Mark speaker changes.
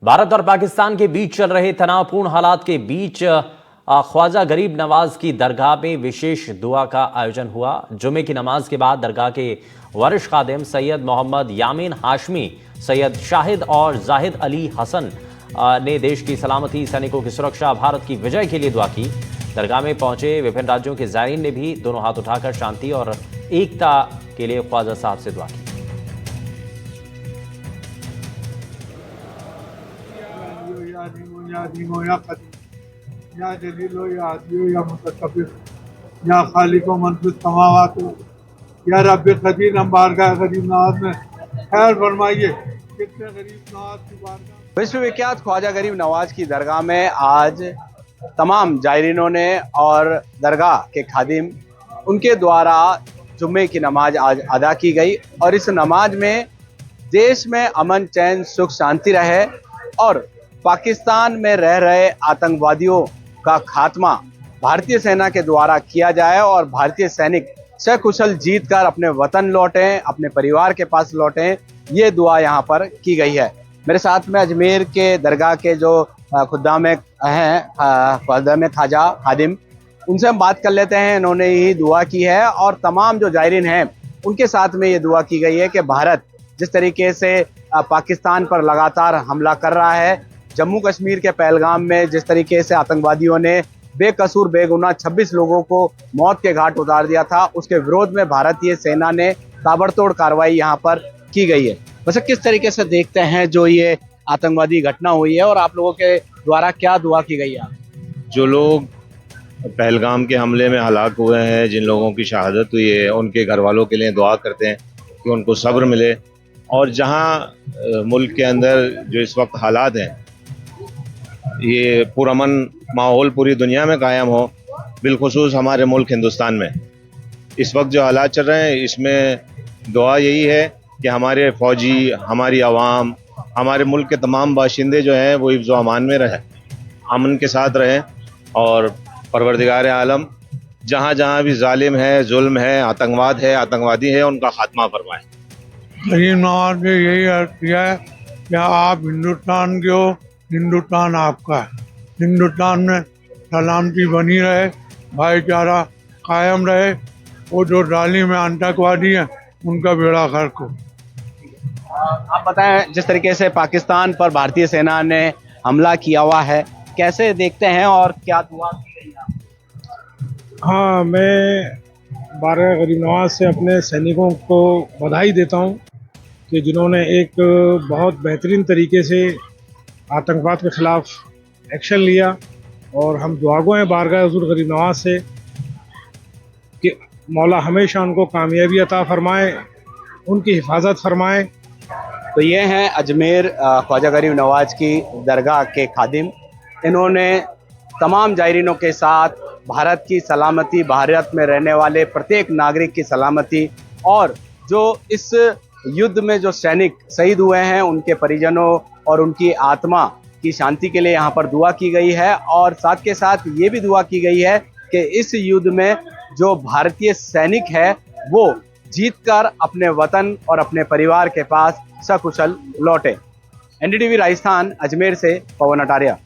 Speaker 1: भारत और पाकिस्तान के बीच चल रहे तनावपूर्ण हालात के बीच ख्वाजा गरीब नवाज की दरगाह में विशेष दुआ का आयोजन हुआ। जुमे की नमाज के बाद दरगाह के वरिष्ठ खादिम सैयद मोहम्मद यामीन हाशमी, सैयद शाहिद और जाहिद अली हसन ने देश की सलामती, सैनिकों की सुरक्षा, भारत की विजय के लिए दुआ की। दरगाह में पहुंचे विभिन्न राज्यों के ज़ायरीन ने भी दोनों हाथ उठाकर शांति और एकता के लिए ख्वाजा साहब से दुआ की।
Speaker 2: या जलीलो या आदियो या मुतकब्बिर या खालिको मनफिस समावात या रब्बे कदीर, हम बारगाह गरीब नवाज में खैर फरमाइए। कितने गरीब नवाज की बारगाह।
Speaker 3: विश्व विख्यात ख्वाजा गरीब नवाज की दरगाह में आज तमाम जायरीनों ने और दरगाह के खादिम उनके द्वारा जुम्मे की नमाज आज अदा की गई और इस नमाज में देश में अमन, चैन, सुख, शांति रहे और पाकिस्तान में रह रहे आतंकवादियों का खात्मा भारतीय सेना के द्वारा किया जाए और भारतीय सैनिक सकुशल जीत कर अपने वतन लौटें, अपने परिवार के पास लौटें, ये दुआ यहाँ पर की गई है। मेरे साथ में अजमेर के दरगाह के जो खुद्दाम हैं, खुद्दाम ख्वाजा खादिम, उनसे हम बात कर लेते हैं। इन्होंने ही दुआ की है और तमाम जो जायरीन हैं उनके साथ में ये दुआ की गई है कि भारत जिस तरीके से पाकिस्तान पर लगातार हमला कर रहा है, जम्मू कश्मीर के पहलगाम में जिस तरीके से आतंकवादियों ने बेकसूर बेगुनाह 26 लोगों को मौत के घाट उतार दिया था, उसके विरोध में भारतीय सेना ने ताबड़तोड़ कार्रवाई यहाँ पर की गई है। वैसे किस तरीके से देखते हैं जो ये आतंकवादी घटना हुई है और आप लोगों के द्वारा क्या दुआ की गई है?
Speaker 4: जो लोग पहलगाम के हमले में हलाक हुए हैं, जिन लोगों की शहादत हुई है, उनके घर वालों के लिए दुआ करते हैं कि उनको सब्र मिले और जहां मुल्क के अंदर जो इस वक्त हालात हैं, ये पुरअमन माहौल पूरी दुनिया में कायम हो, बिलखुसूस हमारे मुल्क हिंदुस्तान में इस वक्त जो हालात चल रहे हैं, इसमें दुआ यही है कि हमारे फ़ौजी, हमारी आवाम, हमारे मुल्क के तमाम बाशिंदे जो हैं वो हिफ्ज़ व अमान में रहें, अमन के साथ रहें और परवरदिगार आलम जहाँ जहाँ भी जालिम है, जुल्म है, आतंकवाद है, आतंकवादी है, उनका खात्मा फरमाए।
Speaker 2: गरीब नवाज ने यही अर्ज किया है कि आप हिंदुस्तान के हो, हिंदुस्तान आपका है। हिंदुस्तान में सलामती बनी रहे, भाईचारा कायम रहे, वो जो जालिम आतंकवादी हैं उनका बेड़ा गर्क हो।
Speaker 3: आप बताएं, जिस तरीके से पाकिस्तान पर भारतीय सेना ने हमला किया हुआ है, कैसे देखते हैं और क्या दुआ की गई है?
Speaker 5: हाँ, मैं बारगाह गरीब नवाज से अपने सैनिकों को बधाई देता हूँ कि जिन्होंने एक बहुत बेहतरीन तरीके से आतंकवाद के ख़िलाफ़ एक्शन लिया और हम दुआगो हैं बारगाह हुज़ूर गरीब नवाज से कि मौला हमेशा उनको कामयाबी अता फ़रमाए, उनकी हिफाजत फ़रमाए।
Speaker 3: तो ये हैं अजमेर ख्वाजा गरीब नवाज की दरगाह के खादिम। इन्होंने तमाम जायरीनों के साथ भारत की सलामती, भारत में रहने वाले प्रत्येक नागरिक की सलामती और जो इस युद्ध में जो सैनिक शहीद हुए हैं उनके परिजनों और उनकी आत्मा की शांति के लिए यहाँ पर दुआ की गई है और साथ के साथ ये भी दुआ की गई है कि इस युद्ध में जो भारतीय सैनिक है वो जीतकर अपने वतन और अपने परिवार के पास सकुशल लौटे। एनडीटीवी राजस्थान, अजमेर से पवन अटारिया।